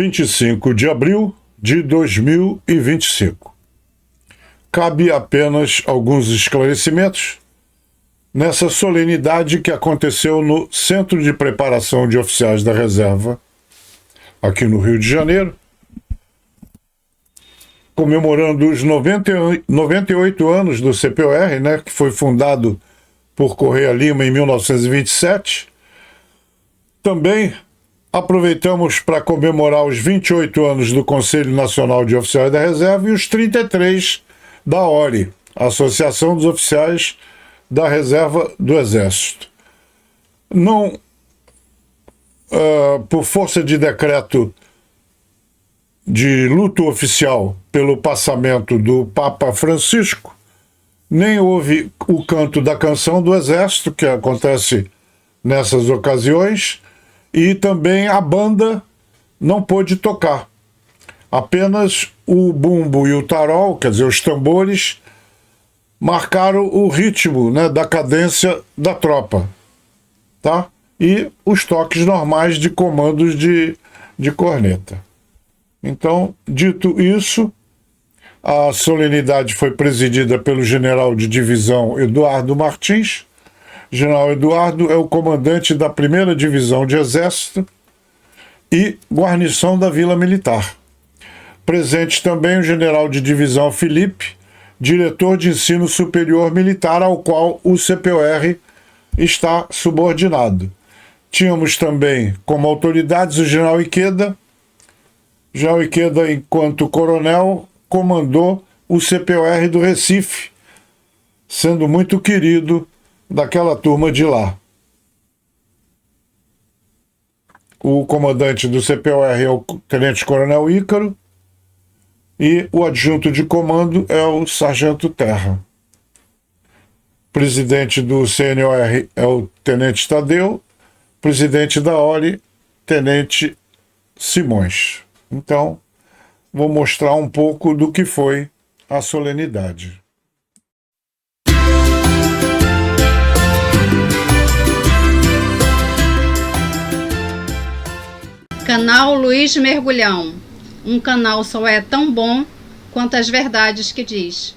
25 de abril de 2025. Cabe apenas alguns esclarecimentos nessa solenidade que aconteceu no Centro de Preparação de Oficiais da Reserva, aqui no Rio de Janeiro, comemorando os 98 anos do CPOR, né, que foi fundado por Correia Lima em 1927. Também aproveitamos para comemorar os 28 anos do Conselho Nacional de Oficiais da Reserva e os 33 da ORE, Associação dos Oficiais da Reserva do Exército. Não, por força de decreto de luto oficial pelo passamento do Papa Francisco, nem houve o canto da canção do Exército, que acontece nessas ocasiões, e também a banda não pôde tocar. Apenas o bumbo e o tarol, quer dizer, os tambores, marcaram o ritmo, né, da cadência da tropa, tá? E os toques normais de comandos de corneta. Então, dito isso, a solenidade foi presidida pelo general de divisão Eduardo Martins. General Eduardo é o comandante da 1ª Divisão de Exército e guarnição da Vila Militar. Presente também o general de divisão Felipe, diretor de ensino superior militar, ao qual o CPOR está subordinado. Tínhamos também como autoridades o general Ikeda. General Ikeda, enquanto coronel, comandou o CPOR do Recife, sendo muito querido daquela turma de lá. O comandante do CPOR é o tenente-coronel Ícaro e o adjunto de comando é o sargento Terra. Presidente do CNOR é o tenente Tadeu, presidente da ORE, tenente Simões. Então, vou mostrar um pouco do que foi a solenidade. Canal Luiz Mergulhão. Um canal só é tão bom quanto as verdades que diz.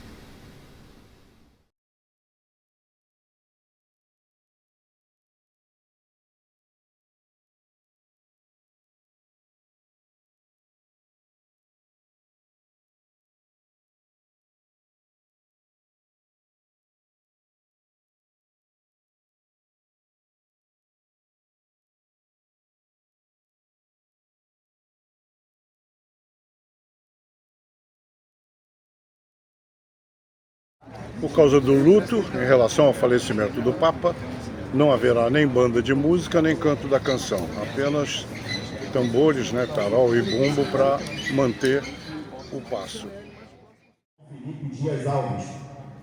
Por causa do luto, em relação ao falecimento do Papa, não haverá nem banda de música, nem canto da canção. Apenas tambores, né, tarol e bumbo para manter o passo. Felipe Dias Alves,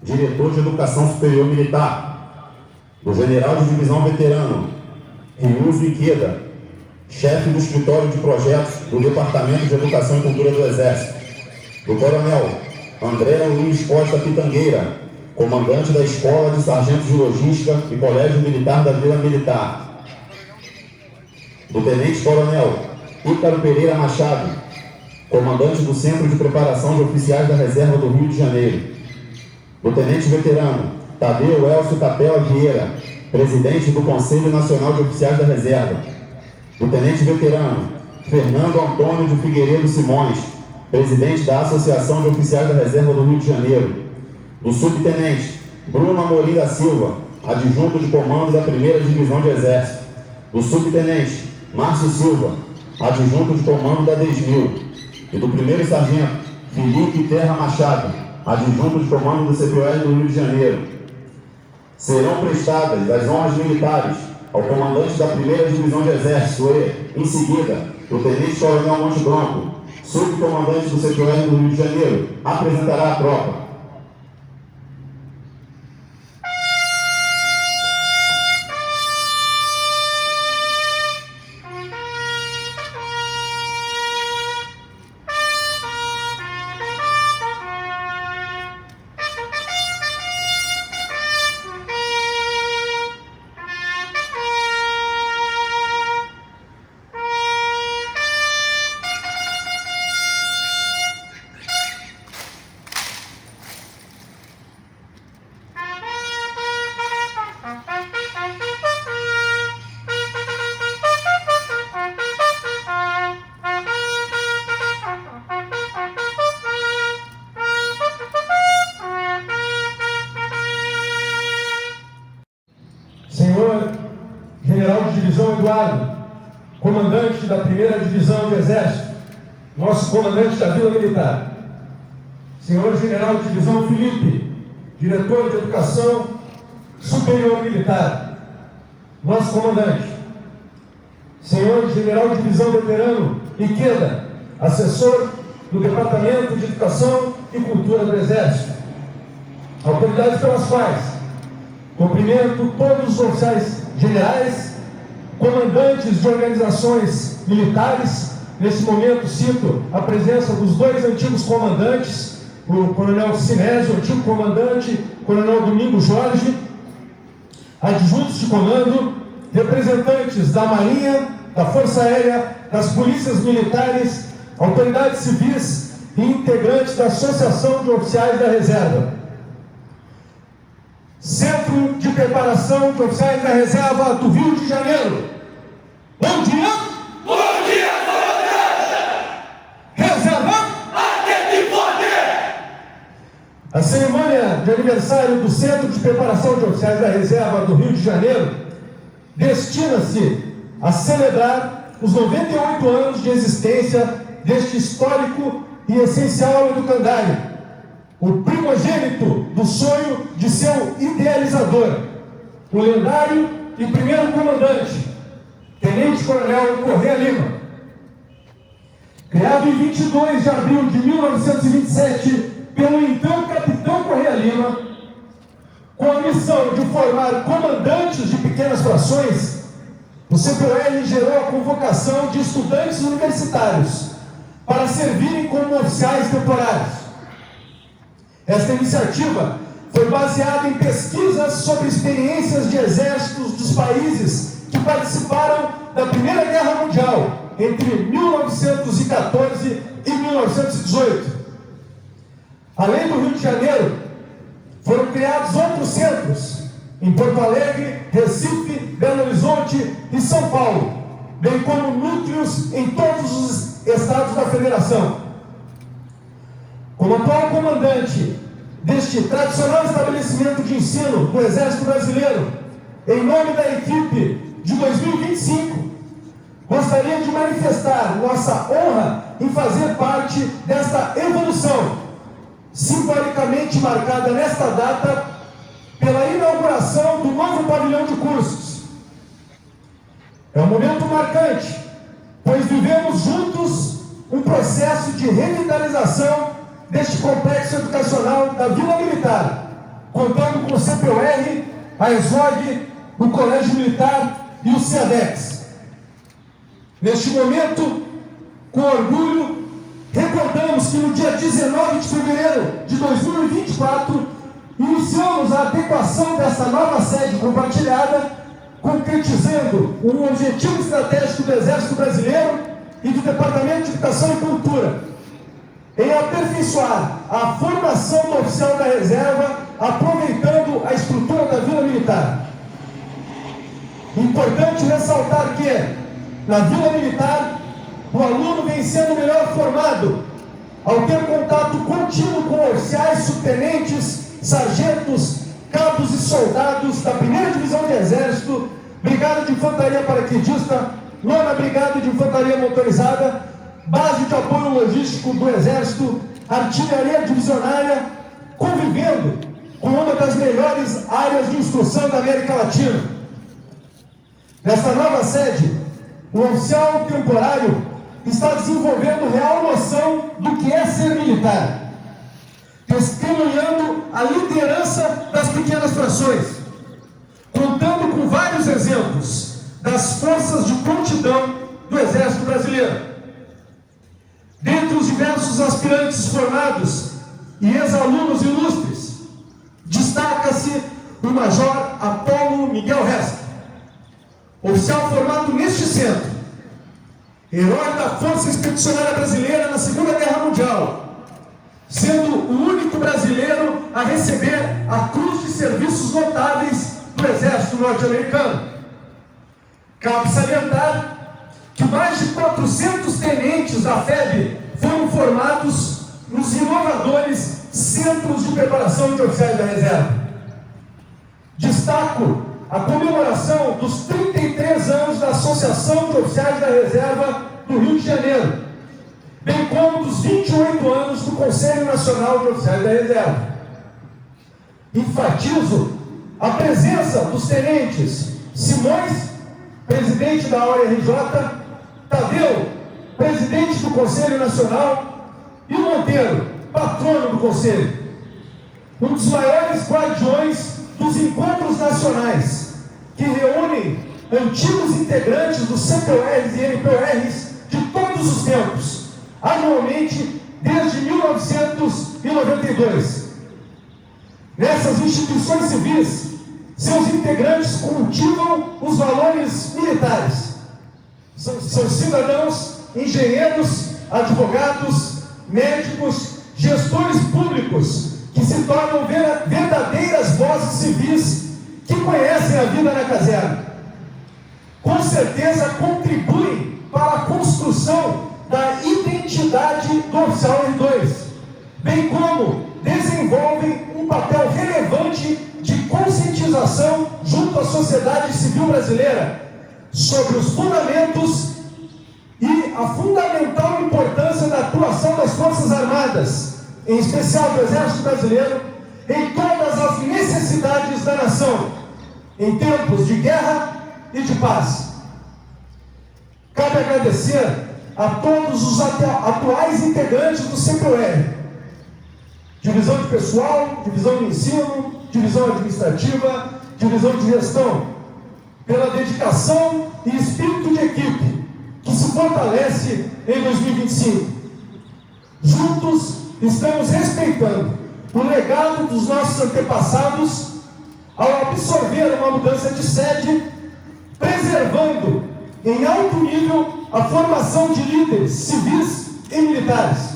diretor de Educação Superior Militar. Do general de divisão veterano, Riuso Ikeda, chefe do escritório de projetos do Departamento de Educação e Cultura do Exército. Do coronel André Luiz Costa Pitangueira, comandante da Escola de Sargentos de Logística e Colégio Militar da Vila Militar. Do tenente-coronel Ícaro Pereira Machado, comandante do Centro de Preparação de Oficiais da Reserva do Rio de Janeiro. Do tenente veterano Tadeu Elcio Capela Vieira, presidente do Conselho Nacional de Oficiais da Reserva. Do tenente veterano Fernando Antônio de Figueiredo Simões, presidente da Associação de Oficiais da Reserva do Rio de Janeiro. Do subtenente Bruno Amorim da Silva, adjunto de comando da 1ª Divisão de Exército. Do subtenente Márcio Silva, adjunto de comando da 10.000. E do 1º sargento Felipe Terra Machado, adjunto de comando do CPOR do Rio de Janeiro. Serão prestadas as honras militares ao comandante da 1ª Divisão de Exército e, em seguida, o tenente-coronel Monte Branco, subcomandante do CPOR do Rio de Janeiro, apresentará a tropa. Divisão Eduardo, comandante da 1ª Divisão do Exército, nosso comandante da Vila Militar. Senhor General de Divisão Felipe, diretor de Educação Superior Militar, nosso comandante. Senhor General de Divisão Veterano Ikeda, assessor do Departamento de Educação e Cultura do Exército. Autoridades pelas quais cumprimento todos os oficiais generais, comandantes de organizações militares. Nesse momento cito a presença dos 2 antigos comandantes, o coronel Sinésio, antigo comandante, coronel Domingos Jorge, adjuntos de comando, representantes da Marinha, da Força Aérea, das polícias militares, autoridades civis e integrantes da Associação de Oficiais da Reserva. Centro de Preparação de Oficiais da Reserva do Rio de Janeiro. Bom dia! Bom dia, comandante! Reserva! Até te foder! A cerimônia de aniversário do Centro de Preparação de Oficiais da Reserva do Rio de Janeiro destina-se a celebrar os 98 anos de existência deste histórico e essencial educandário, o primogênito do sonho de seu idealizador, o lendário e primeiro comandante, Tenente Coronel Corrêa Lima. Criado em 22 de abril de 1927 pelo então Capitão Corrêa Lima, com a missão de formar comandantes de pequenas frações, o CPOR gerou a convocação de estudantes universitários para servirem como oficiais temporários. Esta iniciativa foi baseada em pesquisas sobre experiências de exércitos dos países que participaram da Primeira Guerra Mundial entre 1914 e 1918. Além do Rio de Janeiro, foram criados outros centros em Porto Alegre, Recife, Belo Horizonte e São Paulo, bem como núcleos em todos os estados da Federação. Como atual comandante deste tradicional estabelecimento de ensino do Exército Brasileiro, em nome da equipe de 2025, gostaria de manifestar nossa honra em fazer parte desta evolução, simbolicamente marcada nesta data pela inauguração do novo pavilhão de cursos. É um momento marcante, pois vivemos juntos um processo de revitalização deste complexo educacional da Vila Militar, contando com o CPOR, a ESOG, o Colégio Militar e o CIADEX. Neste momento, com orgulho, recordamos que no dia 19 de fevereiro de 2024, iniciamos a adequação dessa nova sede compartilhada, concretizando um objetivo estratégico do Exército Brasileiro e do Departamento de Educação e Cultura, em aperfeiçoar a formação do oficial da reserva, aproveitando a estrutura da Vila Militar. Importante ressaltar que, na Vila Militar, o aluno vem sendo melhor formado, ao ter contato contínuo com oficiais, subtenentes, sargentos, cabos e soldados da 1ª Divisão de Exército, Brigada de Infantaria Paraquedista, 9ª Brigada de Infantaria Motorizada, Base de Apoio Logístico do Exército, Artilharia Divisionária, convivendo com uma das melhores áreas de instrução da América Latina. Nesta nova sede, o oficial temporário está desenvolvendo real noção do que é ser militar, testemunhando a liderança das pequenas frações, contando com vários exemplos das forças de prontidão do Exército Brasileiro. Dentre os diversos aspirantes formados e ex-alunos ilustres, destaca-se o Major Apolo Miguel Resta, oficial formado neste centro, herói da Força Expedicionária Brasileira na Segunda Guerra Mundial, sendo o único brasileiro a receber a Cruz de Serviços Notáveis do Exército Norte-Americano. Cabe salientar que mais de 400 tenentes da FEB foram formados nos inovadores Centros de Preparação de Oficiais da Reserva. Destaco a comemoração dos 33 anos da Associação de Oficiais da Reserva do Rio de Janeiro, bem como dos 28 anos do Conselho Nacional de Oficiais da Reserva. Enfatizo a presença dos tenentes Simões, presidente da ORJ, Tadeu, presidente do Conselho Nacional, e Monteiro, patrono do Conselho. Um dos maiores guardiões dos encontros nacionais, que reúnem antigos integrantes dos CPORs e NPORs de todos os tempos, anualmente desde 1992. Nessas instituições civis, seus integrantes cultivam os valores militares. São cidadãos, engenheiros, advogados, médicos, gestores públicos, que se tornam verdadeiras vozes civis que conhecem a vida na caserna. Com certeza contribuem para a construção da identidade do oficial R2, bem como desenvolvem um papel relevante de conscientização junto à sociedade civil brasileira sobre os fundamentos e a fundamental importância da atuação das Forças Armadas, em especial do Exército Brasileiro, em todas as necessidades da nação, em tempos de guerra e de paz. Cabe agradecer a todos os atuais integrantes do CPOR, divisão de pessoal, divisão de ensino, divisão administrativa, divisão de gestão, pela dedicação e espírito de equipe que se fortalece em 2025. Juntos estamos respeitando o legado dos nossos antepassados ao absorver uma mudança de sede, preservando em alto nível a formação de líderes civis e militares.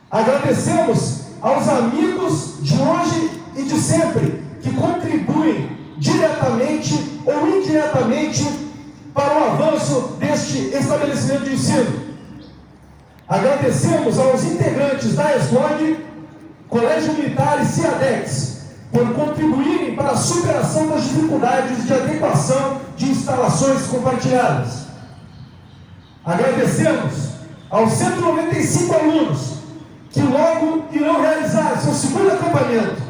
Agradecemos aos amigos de hoje e de sempre que contribuem diretamente ou indiretamente para o avanço deste estabelecimento de ensino. Agradecemos aos integrantes da ESLOG, Colégio Militar e CIADEX, por contribuírem para a superação das dificuldades de adequação de instalações compartilhadas. Agradecemos aos 195 alunos que logo irão realizar seu segundo acampamento.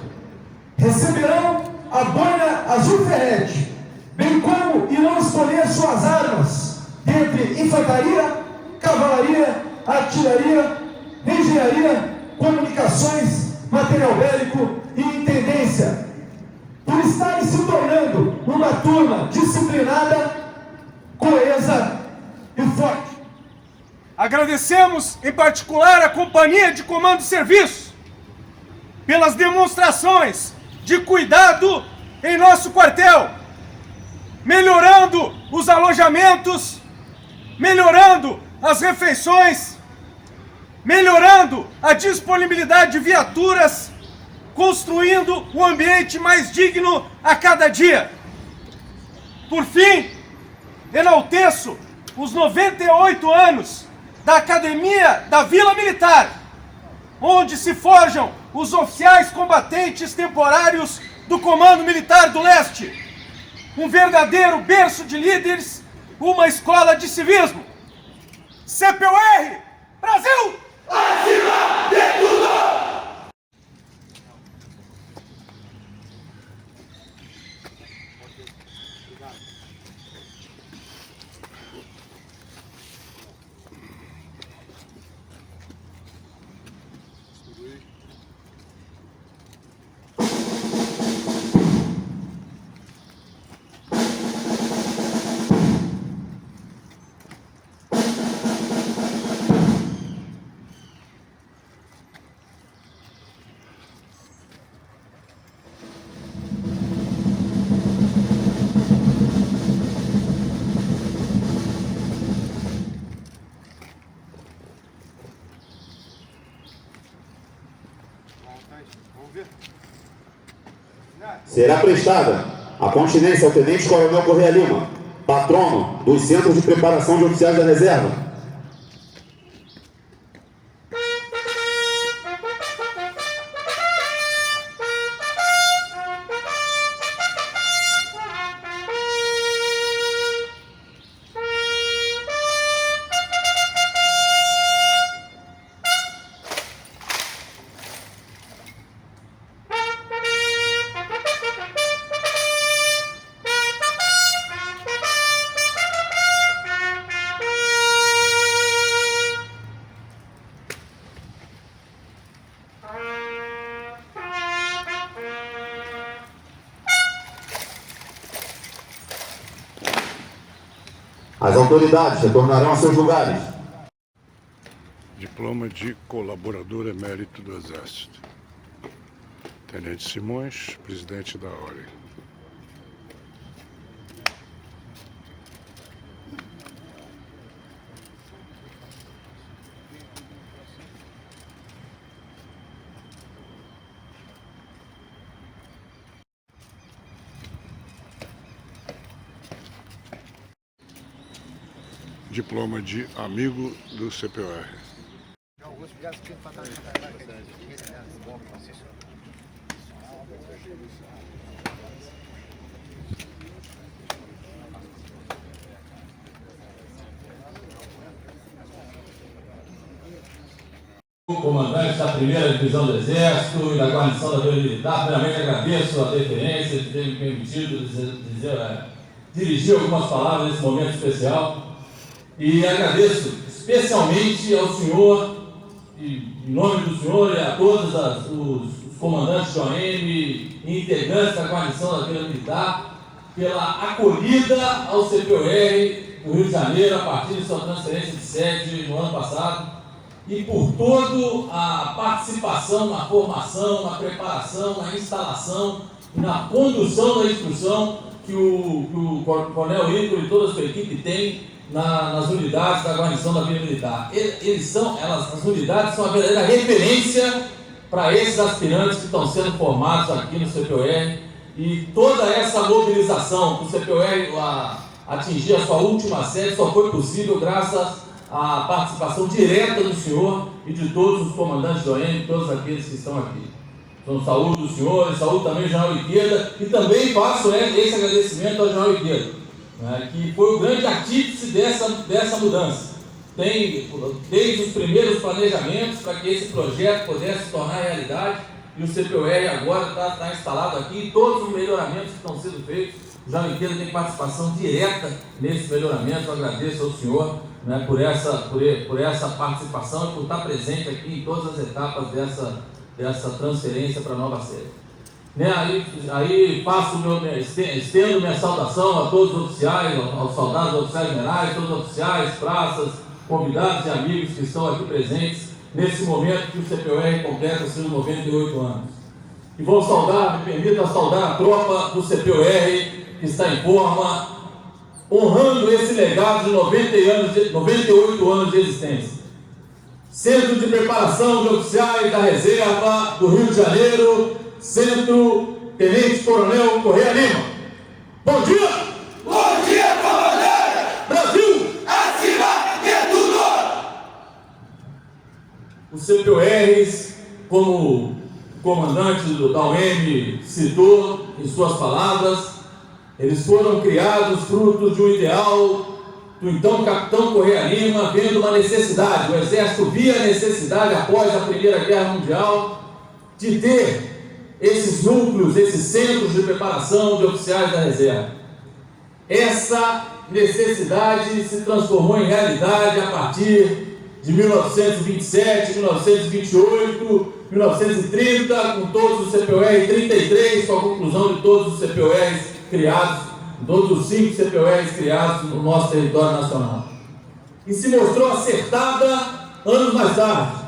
Receberão a boina azul ferrete, bem como irão escolher suas armas dentre infantaria, cavalaria, artilharia, engenharia, comunicações, material bélico e intendência, por estarem se tornando uma turma disciplinada, coesa e forte. Agradecemos, em particular, a Companhia de Comando e Serviço pelas demonstrações de cuidado em nosso quartel, melhorando os alojamentos, melhorando as refeições, melhorando a disponibilidade de viaturas, construindo um ambiente mais digno a cada dia. Por fim, enalteço os 98 anos da Academia da Vila Militar, onde se forjam os oficiais combatentes temporários do Comando Militar do Leste. Um verdadeiro berço de líderes, uma escola de civismo. CPOR, Brasil! Acima de tudo! Será prestada a continência ao Tenente Coronel Correia Lima, patrono dos Centros de Preparação de Oficiais da Reserva. As autoridades retornarão a seus lugares. Diploma de colaborador emérito do Exército. Tenente Simões, presidente da Ordem. Diploma de amigo do CPOR. Comandante da 1ª Divisão do Exército e da Guarnição da Vila Militar, primeiramente agradeço a deferência de ter me permitido dirigir algumas palavras nesse momento especial e agradeço especialmente ao senhor, em nome do senhor e a todos os comandantes de OM e integrantes da Guarnição da Vila Militar pela acolhida ao CPOR do Rio de Janeiro a partir de sua transferência de sede no ano passado, e por toda a participação na formação, na preparação, na instalação e na condução da instrução que o Coronel Ícaro e toda a sua equipe tem nas unidades da Guarnição da Vila Militar. As unidades são a verdadeira referência para esses aspirantes que estão sendo formados aqui no CPOR, e toda essa mobilização para o CPOR atingir a sua última sede só foi possível graças a participação direta do senhor e de todos os comandantes do OM, todos aqueles que estão aqui. Então, saúdo os senhores, saúdo também o General Iqueda, e também faço esse agradecimento ao General Iqueda, né, que foi o grande artífice dessa mudança. Tem, desde os primeiros planejamentos para que esse projeto pudesse se tornar realidade, e o CPOR agora está instalado aqui, e todos os melhoramentos que estão sendo feitos, o General Iqueda tem participação direta nesses melhoramentos. Eu agradeço ao senhor, né, por essa participação e por estar presente aqui em todas as etapas dessa transferência para a nova sede. Né, aí estendo minha saudação a todos os oficiais, aos soldados, oficiais generais, todos os oficiais, praças, convidados e amigos que estão aqui presentes nesse momento que o CPOR completa seus 98 anos. E vou me permita saudar a tropa do CPOR que está em forma, honrando esse legado de 98 anos de existência. Centro de Preparação de Oficiais da Reserva do Rio de Janeiro, Centro Tenente Coronel Correia Lima. Bom dia! Bom dia, comandante! Brasil! Acima de tudo! Os CPORs, como o comandante da OM citou em suas palavras, eles foram criados frutos de um ideal do então capitão Correia Lima, vendo uma necessidade. O Exército via a necessidade, após a Primeira Guerra Mundial, de ter esses núcleos, esses centros de preparação de oficiais da reserva. Essa necessidade se transformou em realidade a partir de 1927, 1928, 1930, com todos os CPOR, 33, com a conclusão de todos os CPORs criados, todos os 5 CPORs criados no nosso território nacional. E se mostrou acertada anos mais tarde,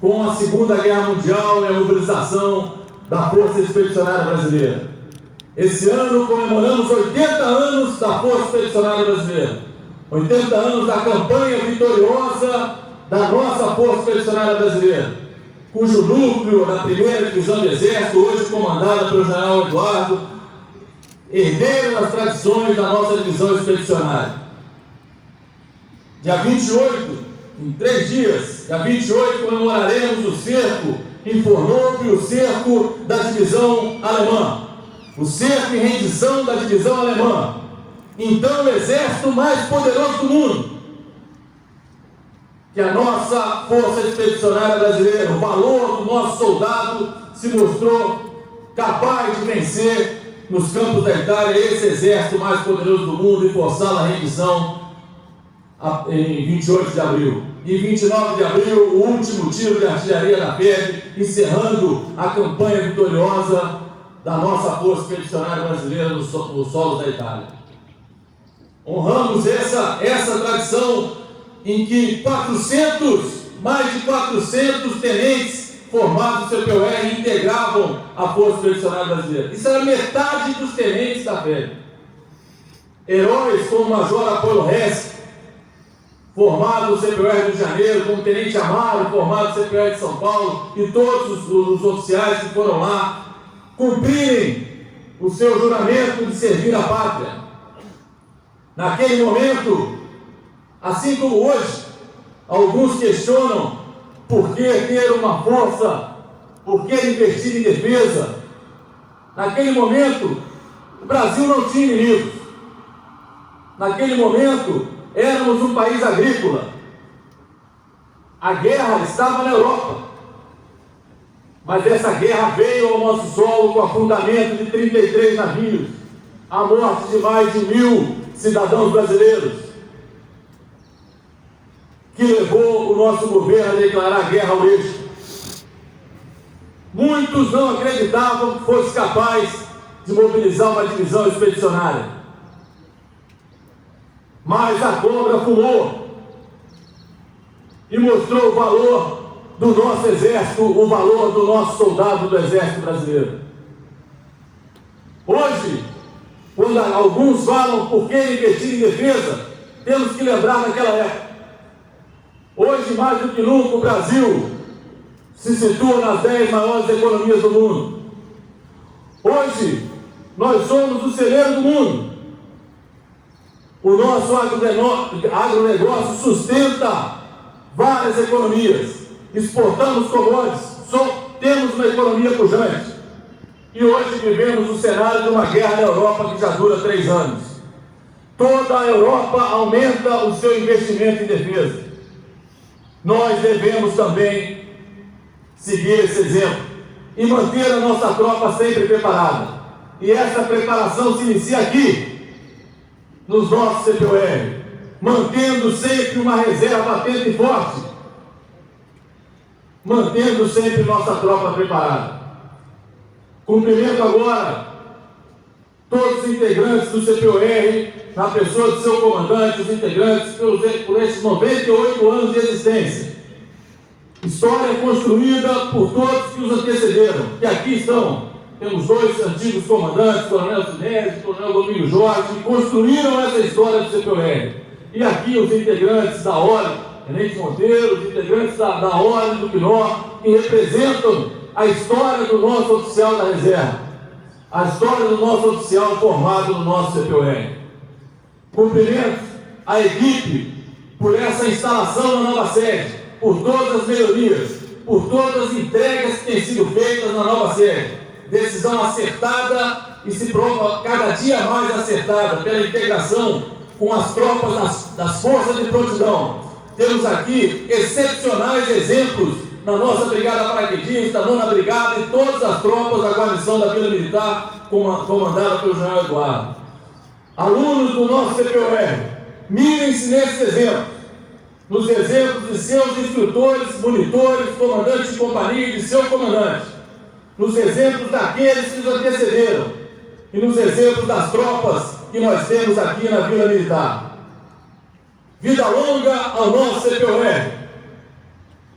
com a Segunda Guerra Mundial e a mobilização da Força Expedicionária Brasileira. Esse ano comemoramos 80 anos da Força Expedicionária Brasileira, 80 anos da campanha vitoriosa da nossa Força Expedicionária Brasileira, cujo núcleo na 1ª Divisão do Exército, hoje comandada pelo General Eduardo, herdeiro das tradições da nossa divisão expedicionária. Dia 28, em 3 dias, dia 28, comemoraremos o cerco em Fornove, o cerco da divisão alemã. O cerco e rendição da divisão alemã. Então, o exército mais poderoso do mundo. Que a nossa Força Expedicionária Brasileira, o valor do nosso soldado, se mostrou capaz de vencer nos campos da Itália esse exército mais poderoso do mundo e forçá-lo à rendição em 28 de abril. E 29 de abril, o último tiro de artilharia da FEB, encerrando a campanha vitoriosa da nossa Força Expedicionária Brasileira nos solos da Itália. Honramos essa tradição em que mais de 400 tenentes formados do CPUR integravam a Força Expedicionária Brasileira. Isso era metade dos tenentes da FEB. Heróis como o Major Apolo Hess, formado no CPUR do Rio de Janeiro, como o Tenente Amaro, formado no CPUR de São Paulo, e todos os oficiais que foram lá cumprirem o seu juramento de servir a pátria. Naquele momento, assim como hoje, alguns questionam por que ter uma força, por que investir em defesa. Naquele momento, o Brasil não tinha inimigos. Naquele momento, éramos um país agrícola. A guerra estava na Europa. Mas essa guerra veio ao nosso solo com o afundamento de 33 navios, a morte de mais de 1.000 cidadãos brasileiros, que levou o nosso governo a declarar guerra ao eixo. Muitos não acreditavam que fosse capaz de mobilizar uma divisão expedicionária. Mas a cobra fumou e mostrou o valor do nosso exército, o valor do nosso soldado do exército brasileiro. Hoje, quando alguns falam por que investir em defesa, temos que lembrar daquela época. Hoje, mais do que nunca, o Brasil se situa nas 10 maiores economias do mundo. Hoje, nós somos o celeiro do mundo. O nosso agronegócio sustenta várias economias. Exportamos commodities, temos uma economia pujante. E hoje vivemos o cenário de uma guerra na Europa que já dura 3 anos. Toda a Europa aumenta o seu investimento em defesa. Nós devemos também seguir esse exemplo e manter a nossa tropa sempre preparada. E essa preparação se inicia aqui, nos nossos CPUR, mantendo sempre uma reserva atenta e forte, mantendo sempre nossa tropa preparada. Cumprimento agora todos os integrantes do CPUR, na pessoa do seu comandante, os integrantes por esses 98 anos de existência. História construída por todos que os antecederam, que aqui estão. Temos 2 antigos comandantes, Coronel Sinésio e Coronel Domingos Jorge, que construíram essa história do CPUR. E aqui os integrantes da Ordem, Tenente Monteiro, os integrantes da Ordem do Quinó, que representam a história do nosso oficial da reserva, a história do nosso oficial formado no nosso CPUR. Cumprimento a equipe por essa instalação na nova sede, por todas as melhorias, por todas as entregas que têm sido feitas na nova sede. Decisão acertada e se prova cada dia mais acertada pela integração com as tropas das forças de prontidão. Temos aqui excepcionais exemplos na nossa Brigada Paraquedista, 9ª Brigada e todas as tropas da guarnição da Vila Militar, comandada pelo General Eduardo. Alunos do nosso CPUR, mirem-se nesses exemplos, nos exemplos de seus instrutores, monitores, comandantes de companhia e de seu comandante, nos exemplos daqueles que nos antecederam e nos exemplos das tropas que nós temos aqui na Vila Militar. Vida longa ao nosso CPUR.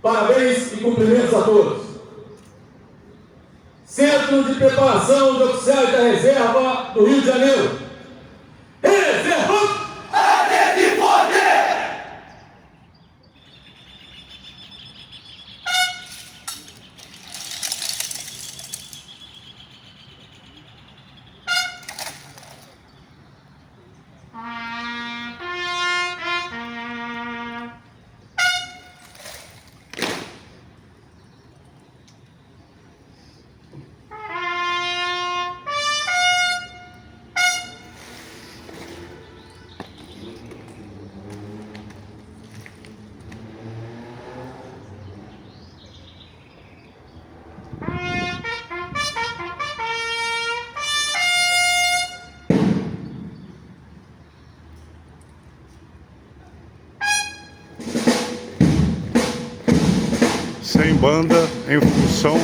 Parabéns e cumprimentos a todos. Centro de Preparação de Oficiais da Reserva do Rio de Janeiro. Reserva! Até de poder! Sem banda, em função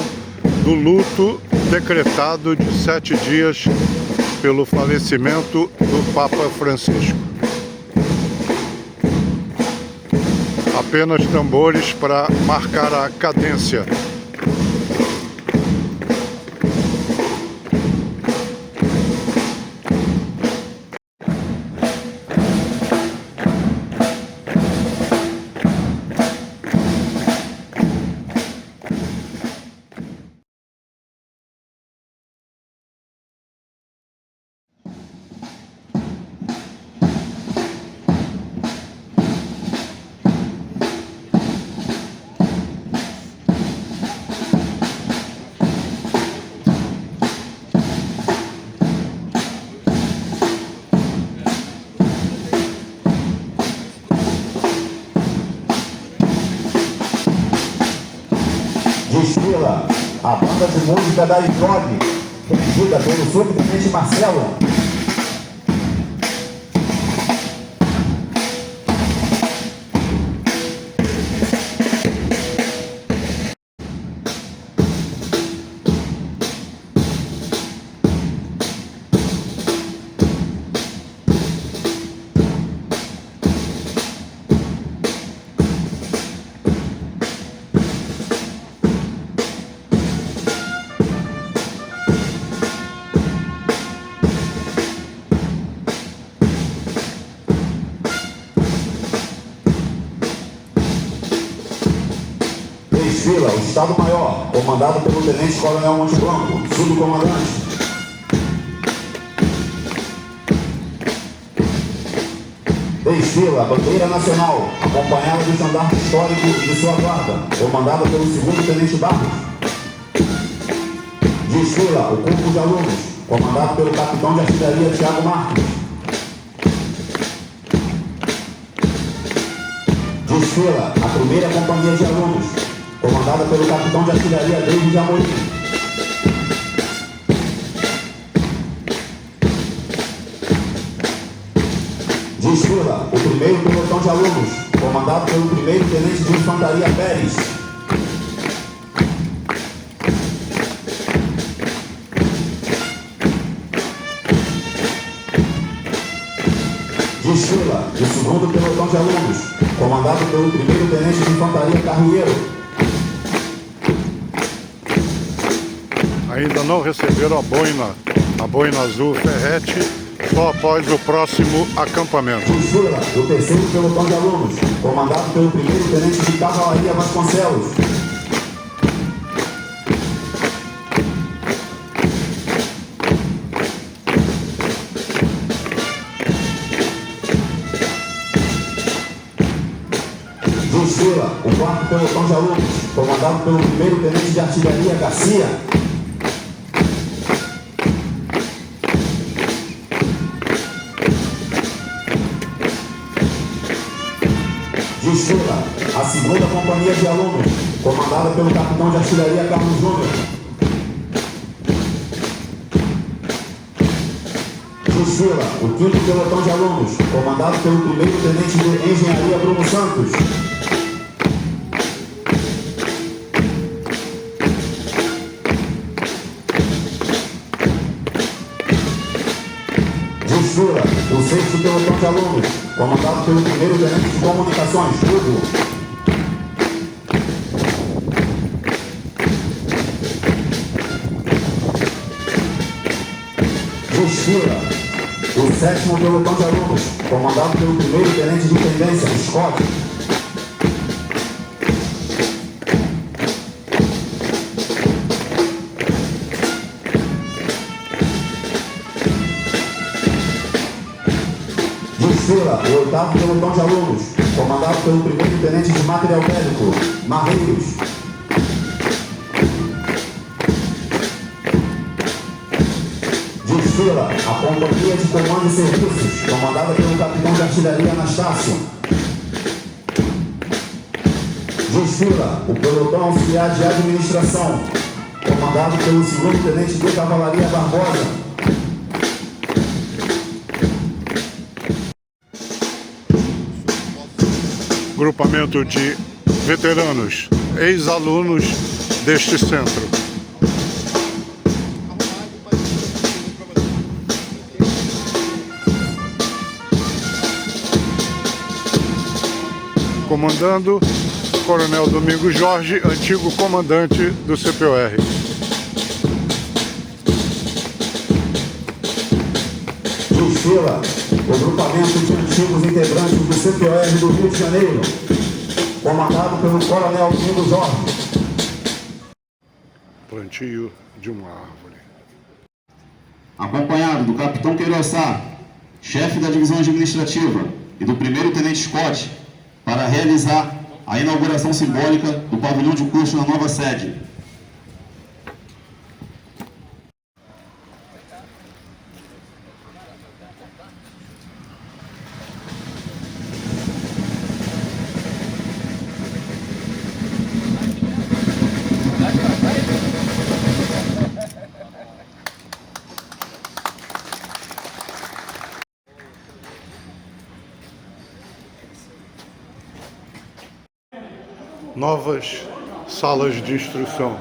do luto decretado de 7 dias pelo falecimento do Papa Francisco. apenas tambores para marcar a cadência. Desfila a banda de música da IFOG, dirigida pelo subtenente Marcelo. Desfila o Estado-Maior, comandado pelo Tenente Coronel Monte Blanco, subcomandante. Desfila a bandeira nacional, acompanhada do estandarte histórico e de sua guarda, comandada pelo segundo Tenente Barros. Desfila o corpo de alunos, comandado pelo capitão de artilharia Thiago Marques. Desfila a primeira companhia de alunos, comandada pelo capitão de artilharia David Amorim. Desfila o primeiro pelotão de alunos, comandado pelo primeiro tenente de infantaria Pérez. Desfila o segundo pelotão de alunos, comandado pelo primeiro tenente de infantaria Carrieiro. Ainda não receberam a boina azul Ferrete, só após o próximo acampamento. Desfila o terceiro pelotão de alunos, comandado pelo primeiro tenente de cavalaria Vasconcelos. Desfila o quarto pelotão de alunos, comandado pelo primeiro tenente de artilharia Garcia. Desfila a segunda companhia de alunos, comandada pelo capitão de artilharia Carlos Júnior. Desfila o quinto pelotão de alunos, comandado pelo primeiro tenente de engenharia Bruno Santos. Desfila o sexto pelotão de alunos, comandado pelo primeiro tenente de comunicações, Hugo. Desfila o sétimo pelotão de alunos, comandado pelo primeiro tenente de intendência, Scott. Desfila o oitavo pelotão de alunos, comandado pelo primeiro tenente de material bélico, Marreiros. Desfila a companhia de comando e serviços, comandada pelo capitão de artilharia Anastácio. Desfila o pelotão auxiliar de administração, comandado pelo segundo tenente de cavalaria Barbosa. Grupamento de veteranos, ex-alunos deste centro. Comandando, Coronel Domingos Jorge, antigo comandante do CPOR. Desfila o grupamento de antigos integrantes do CPOR do Rio de Janeiro, comandado pelo Coronel Domingos Jorge. Plantio de uma árvore. Acompanhado do Capitão Queiroçá, chefe da divisão administrativa, e do primeiro Tenente Scott, para realizar a inauguração simbólica do pavilhão de curso na nova sede. Novas salas de instrução.